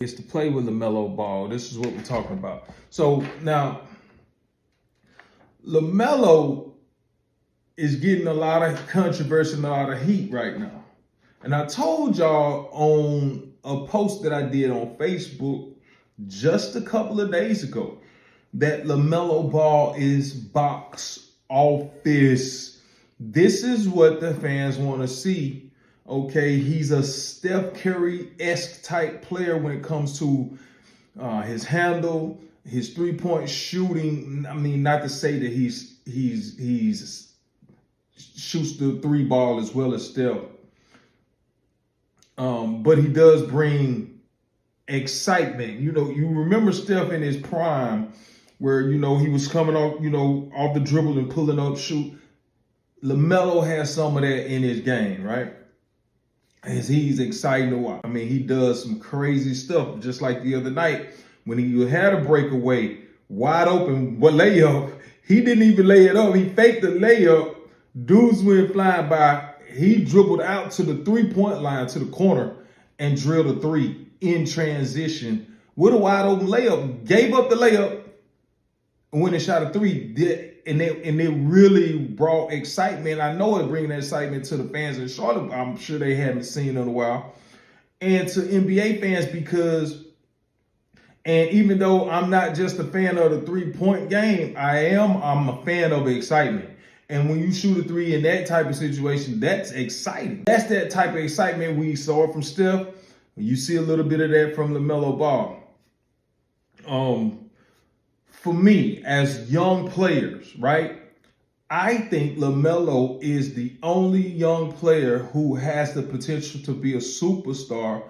is to play with LaMelo Ball. This is what we're talking about. So now, LaMelo is getting a lot of controversy and a lot of heat right now. And I told y'all on a post that I did on Facebook just a couple of days ago that LaMelo Ball is box office. This is what the fans want to see. Okay, he's a Steph Curry-esque type player when it comes to his handle, his three-point shooting. I mean, not to say that he's shoots the three ball as well as Steph, but he does bring excitement. You know, you remember Steph in his prime, where he was coming off off the dribble and pulling up shoot. LaMelo has some of that in his game, right? As he's exciting to watch. I mean, he does some crazy stuff, just like the other night when he had a breakaway, wide open, layup. He didn't even lay it up. He faked the layup. Dudes went flying by. He dribbled out to the three-point line, to the corner, and drilled a three in transition with a wide open layup. Gave up the layup and went and shot a three. And it really brought excitement. I know it bringing that excitement to the fans in Charlotte. I'm sure they haven't seen in a while. And to NBA fans, and even though I'm not just a fan of the three-point game, I'm a fan of excitement. And when you shoot a three in that type of situation, that's exciting. That's that type of excitement we saw from Steph. You see a little bit of that from LaMelo Ball. For me, as young players, right, I think LaMelo is the only young player who has the potential to be a superstar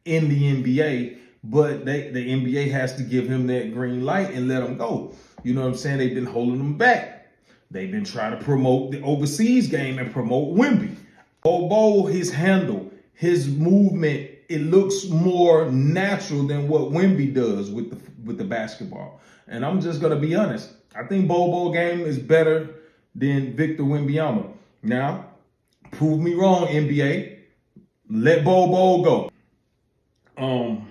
in the NBA, but the NBA has to give him that green light and let him go. You know what I'm saying? They've been holding him back. They've been trying to promote the overseas game and promote Wemby. Although his handle, his movement, it looks more natural than what Wemby does with the basketball. And I'm just going to be honest. I think Bobo game is better than Victor Wembanyama. Now, prove me wrong, NBA. Let Bobo go.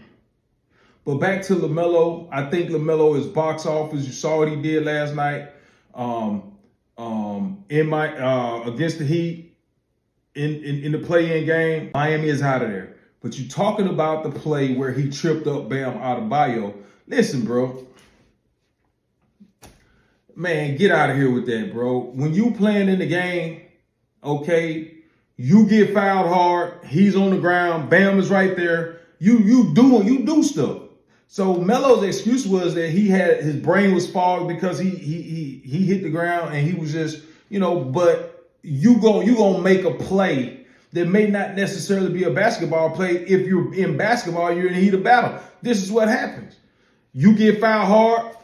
But back to LaMelo. I think LaMelo is box office. You saw what he did last night. Against the Heat in the play-in game. Miami is out of there. But you're talking about the play where he tripped up Bam Adebayo. Listen, bro. Man, get out of here with that, bro. When you playing in the game, okay, you get fouled hard. He's on the ground. Bam is right there. You do stuff. So Melo's excuse was that his brain was fogged because he hit the ground and he was just, but you gonna make a play that may not necessarily be a basketball play. If you're in basketball, you're in the heat of battle. This is what happens. You get fouled hard.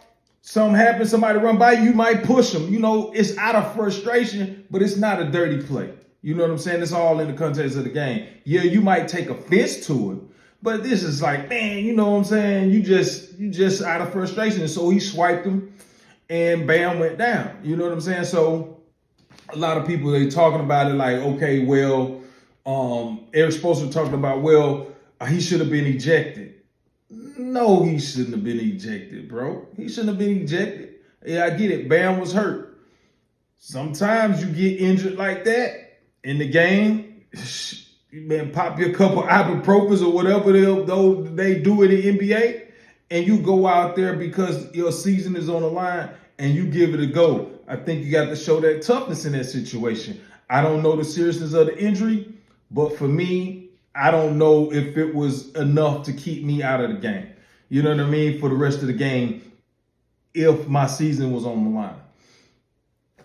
Something happens, somebody run by you, might push them. It's out of frustration, but it's not a dirty play. You know what I'm saying? It's all in the context of the game. Yeah, you might take offense to it, but this is like, man, you know what I'm saying? You just out of frustration. And so he swiped him and Bam went down. You know what I'm saying? So a lot of people, they talking about it like, okay, well, Eric Spoelstra talking about, well, he should have been ejected. No, he shouldn't have been ejected, bro. He shouldn't have been ejected. Yeah, I get it. Bam was hurt. Sometimes you get injured like that in the game. Man, pop your couple ibuprofens or whatever they do in the NBA, and you go out there because your season is on the line and you give it a go. I think you got to show that toughness in that situation. I don't know the seriousness of the injury, but for me, I don't know if it was enough to keep me out of the game. You know what I mean? For the rest of the game, if my season was on the line.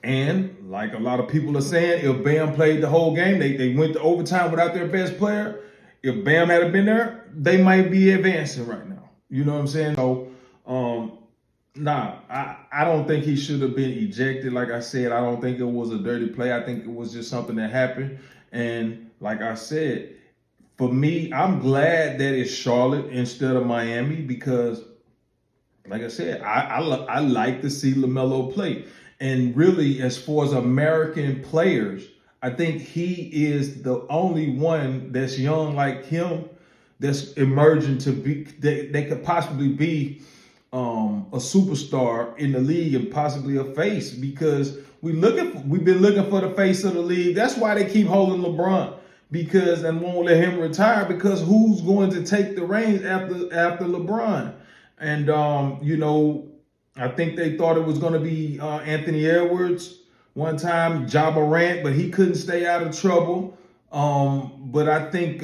And like a lot of people are saying, if Bam played the whole game, they went to overtime without their best player. If Bam had been there, they might be advancing right now. You know what I'm saying? So, I don't think he should have been ejected. Like I said, I don't think it was a dirty play. I think it was just something that happened. And like I said, for me, I'm glad that it's Charlotte instead of Miami because, like I said, I like to see LaMelo play. And really, as far as American players, I think he is the only one that's young like him that's emerging to be, they could possibly be a superstar in the league and possibly a face, because we've been looking for the face of the league. That's why they keep holding LeBron, because and won't let him retire, because who's going to take the reins after LeBron? And I think they thought it was going to be Anthony Edwards one time, Ja Morant, but he couldn't stay out of trouble. But I think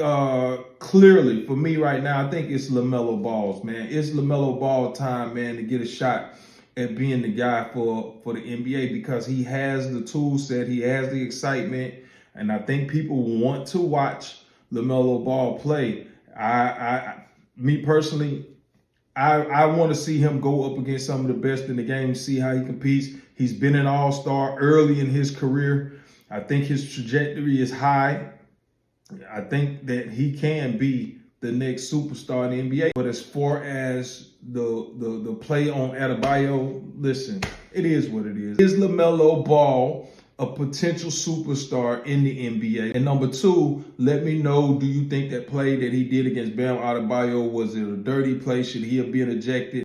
clearly for me right now, I think it's LaMelo Ball's, man. It's LaMelo Ball time, man, to get a shot at being the guy for the NBA, because he has the tool set, he has the excitement, and I think people want to watch LaMelo Ball play. Me personally, I want to see him go up against some of the best in the game, see how he competes. He's been an all-star early in his career. I think his trajectory is high. I think that he can be the next superstar in the NBA. But as far as the play on Adebayo, listen, it is what it is. Is LaMelo Ball a potential superstar in the NBA? And number two, let me know, do you think that play that he did against Bam Adebayo, was it a dirty play? Should he have been ejected?